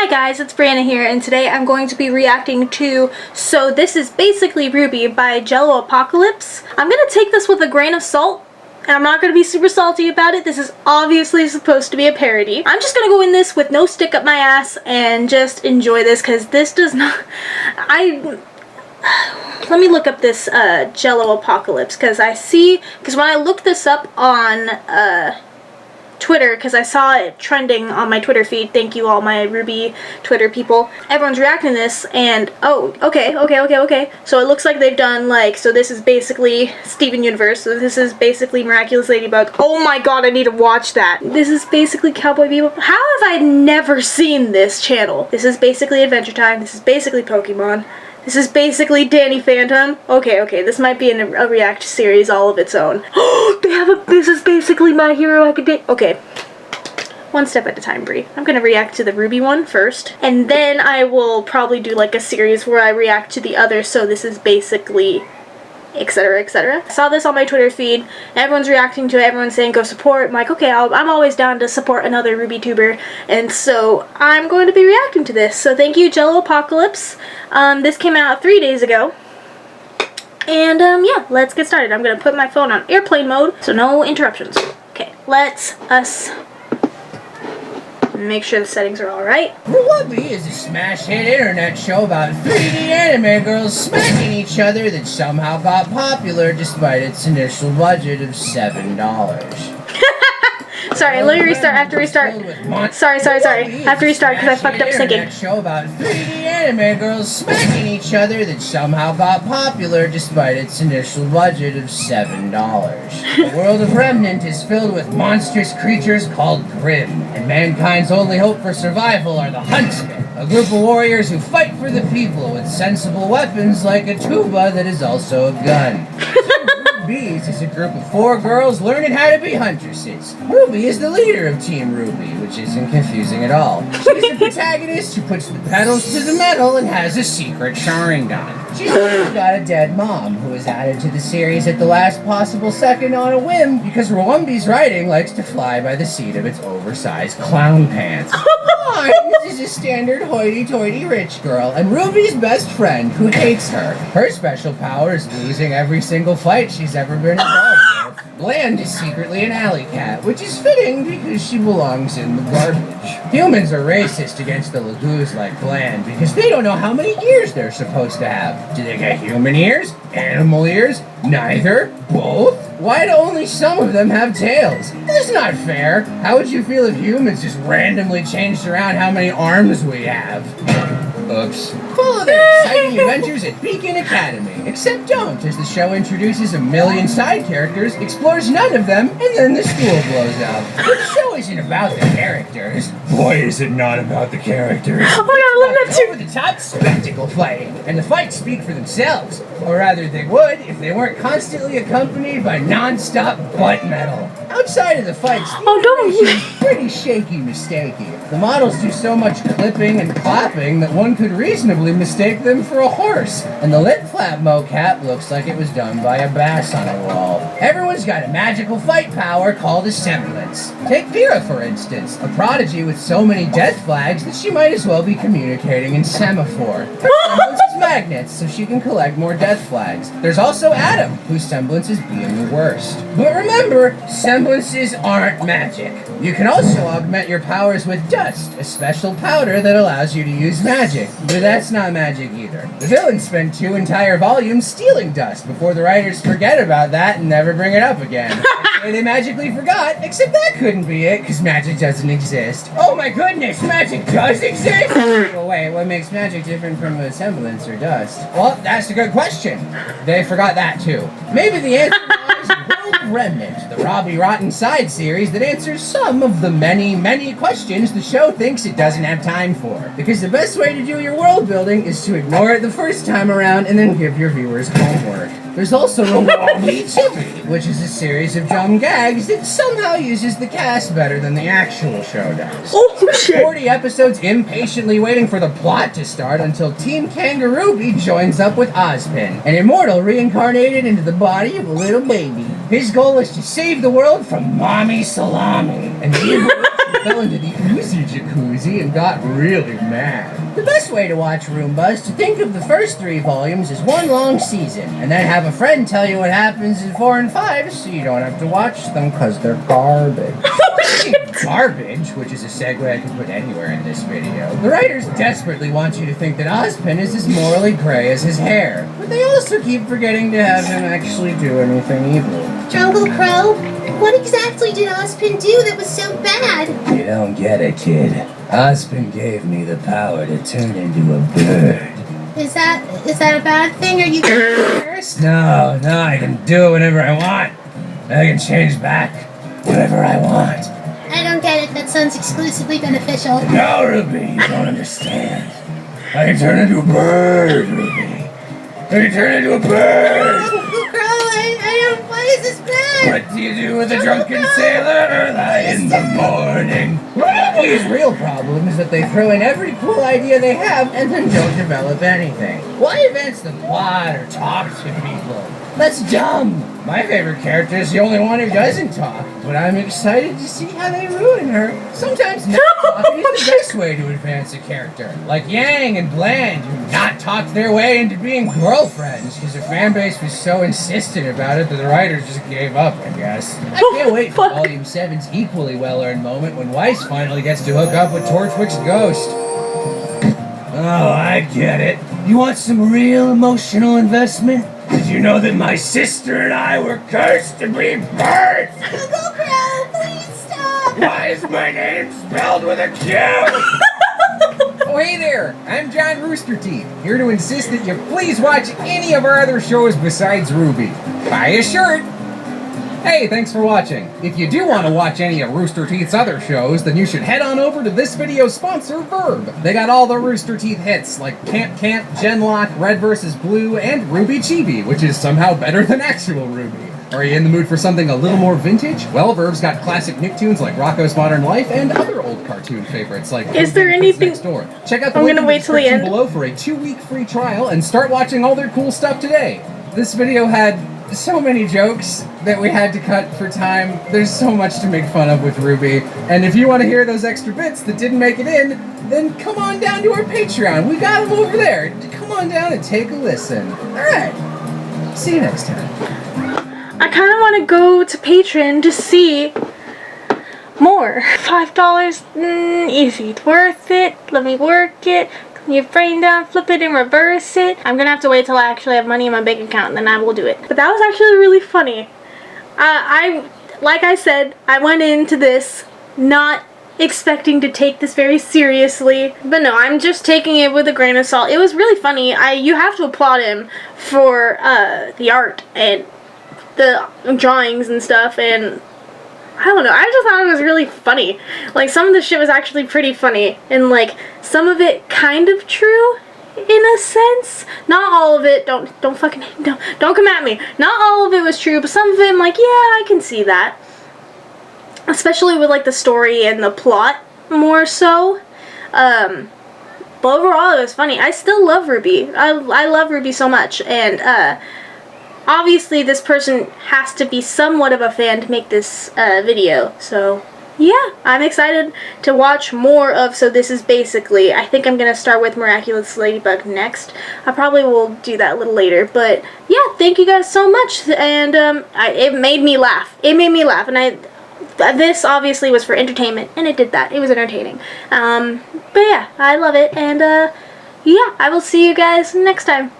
Hi guys, it's Brianna here, and today I'm going to be reacting to So This Is Basically RWBY by Jello Apocalypse. I'm going to take this with a grain of salt, and I'm not going to be super salty about it. This is obviously supposed to be a parody. I'm just going to go in this with no stick up my ass and just enjoy this, because this does not... Let me look up this Jello Apocalypse, because when I looked this up on Twitter, because I saw it trending on my Twitter feed. Thank you all my RWBY Twitter people. Everyone's reacting to this, and oh, okay. So it looks like they've done so this is basically Steven Universe. So this is basically Miraculous Ladybug. Oh my god, I need to watch that. This is basically Cowboy Bebop. How have I never seen this channel? This is basically Adventure Time. This is basically Pokemon. This is basically Danny Phantom. Okay, this might be a react series all of its own. This is basically My Hero Academia. Okay, one step at a time, Brie. I'm gonna react to the RWBY one first, and then I will probably do a series where I react to the other. So this is basically etc. etc. I saw this on my Twitter feed, and everyone's reacting to it, everyone's saying go support. I'm like, okay, I'm always down to support another RWBY tuber, and so I'm going to be reacting to this. So thank you, Jello Apocalypse. This came out 3 days ago, and yeah, let's get started. I'm gonna put my phone on airplane mode, so no interruptions. Okay, let's make sure the settings are alright. RWBY is a smash hit internet show about 3D anime girls smacking each other that somehow got popular despite its initial budget of $7. Sorry, let me restart. I have to restart. Sorry. I have to restart because I fucked up syncing. Show about 3D anime girls smacking each other that somehow got popular despite its initial budget of $7. The world of Remnant is filled with monstrous creatures called Grimm, and mankind's only hope for survival are the Huntsmen, a group of warriors who fight for the people with sensible weapons like a tuba that is also a gun. RWBY is a group of 4 girls learning how to be huntresses. RWBY is the leader of Team RWBY, which isn't confusing at all. She's the protagonist who puts the pedals to the metal and has a secret Sharingan. She's also got a dead mom who was added to the series at the last possible second on a whim because RWBY's writing likes to fly by the seat of its oversized clown pants. This is a standard hoity-toity rich girl, and RWBY's best friend who hates her. Her special power is losing every single fight she's ever been involved with. Bland is secretly an alley cat, which is fitting because she belongs in the garbage. Humans are racist against the Lagoos like Bland because they don't know how many ears they're supposed to have. Do they get human ears? Animal ears? Neither? Both? Why do only some of them have tails? That's not fair. How would you feel if humans just randomly changed around how many arms we have? Oops. Follow their exciting adventures at Beacon Academy. Except don't, as the show introduces a million side characters, explores none of them, and then the school blows up. The show isn't about the characters. Boy, is it not about the characters. Oh my god, It's over-the-top spectacle fighting, and the fights speak for themselves. Or rather, they would if they weren't constantly accompanied by non-stop butt metal. Outside of the fights, the is pretty shaky mistakey. The models do so much clipping and clapping that one could reasonably mistake them for a horse. And the lip flap mocap looks like it was done by a bass on a wall. Everyone's got a magical fight power called a semblance. Take Vera, for instance, a prodigy with so many death flags that she might as well be communicating in semaphore. Her semblance is magnets, so she can collect more death flags. There's also Adam, whose semblance is being the worst. But remember, semblances aren't magic. You can also augment your powers with dust, a special powder that allows you to use magic. But that's not magic either. The villains spend 2 entire volumes stealing dust before the writers forget about that and never bring it up again. They magically forgot, except that couldn't be it, because magic doesn't exist. Oh my goodness, magic does exist? Well, wait, what makes magic different from a semblance or dust? Well, that's a good question. They forgot that too. Maybe the answer lies in World Remnant, the Robbie Rotten side series that answers some of the many questions the show thinks it doesn't have time for. Because the best way to do your world building is to ignore it the first time around and then give your viewers homework. There's also RWBY, which is a series of dumb gags that somehow uses the cast better than the actual show does. Oh shit! 40 episodes impatiently waiting for the plot to start until Team Kangaroo joins up with Ozpin, an immortal reincarnated into the body of a little baby. His goal is to save the world from Mommy Salami, and the fell into the oozy jacuzzi and got really mad. The best way to watch Roomba is to think of the first 3 volumes as one long season, and then have a friend tell you what happens in 4 and 5 so you don't have to watch them because they're garbage. Garbage, which is a segue I could put anywhere in this video. The writers desperately want you to think that Ozpin is as morally gray as his hair, but they also keep forgetting to have him actually do anything evil. Jungle Crow, what exactly did Ozpin do that was so bad? You don't get it, kid. Ozpin gave me the power to turn into a bird. Is that a bad thing? Are you cursed? No, I can do it whenever I want. I can change back whenever I want. I don't get it. That sounds exclusively beneficial. No, Ruby, you don't understand. I can turn into a bird, Ruby. I can turn into a bird. Jungle Crow, I don't. Why is this bad? What do you do with a drunken sailor early in the morning? Ruby's real problem is that they throw in every cool idea they have and then don't develop anything. Why advance the plot or talk to people? That's dumb. My favorite character is the only one who doesn't talk, but I'm excited to see how they ruin her. Sometimes not talking is the best way to advance a character. Like Yang and Bland, who not talked their way into being girlfriends because their fan base was so insistent about it that the writers just gave up, I guess. I can't wait for Volume 7's equally well-earned moment when Weiss finally gets to hook up with Torchwick's ghost. Oh, I get it. You want some real emotional investment? Did you know that my sister and I were cursed to be birds? Jungle Crow, please stop! Why is my name spelled with a Q? Oh, hey there! I'm John Rooster Teeth, here to insist that you please watch any of our other shows besides RWBY. Buy a shirt! Hey, thanks for watching. If you do want to watch any of Rooster Teeth's other shows, then you should head on over to this video's sponsor, RWBY. They got all the Rooster Teeth hits, like Camp Camp, Genlock, Red vs. Blue, and RWBY Chibi, which is somehow better than actual RWBY. Are you in the mood for something a little more vintage? Well, RWBY's got classic Nicktoons like Rocko's Modern Life and other old cartoon favorites like Is there anything? Next Door. Check out the I'm link gonna in the wait till the description end. below for a 2-week free trial and start watching all their cool stuff today. This video had so many jokes that we had to cut for time. There's so much to make fun of with RWBY. And if you want to hear those extra bits that didn't make it in, then come on down to our Patreon. We got them over there. Come on down and take a listen. Alright. See you next time. I kind of want to go to Patreon to see more. $5, easy, worth it. Let me work it. Clean your brain down, flip it and reverse it. I'm gonna have to wait till I actually have money in my bank account and then I will do it. But that was actually really funny. Like I said, I went into this not expecting to take this very seriously, but no, I'm just taking it with a grain of salt. It was really funny. You have to applaud him for the art and the drawings and stuff, and I don't know, I just thought it was really funny. Like, some of the shit was actually pretty funny, and like some of it kind of true in a sense. Not all of it. Don't come at me. Not all of it was true, but some of it I'm like, yeah, I can see that. Especially with like the story and the plot more so. But overall it was funny. I still love RWBY. I love RWBY so much, and obviously this person has to be somewhat of a fan to make this video, so yeah, I'm excited to watch more of So This Is Basically. I think I'm going to start with Miraculous Ladybug next. I probably will do that a little later, but yeah, thank you guys so much, and it made me laugh. It made me laugh, and this obviously was for entertainment, and it did that. It was entertaining. But yeah, I love it, and yeah, I will see you guys next time.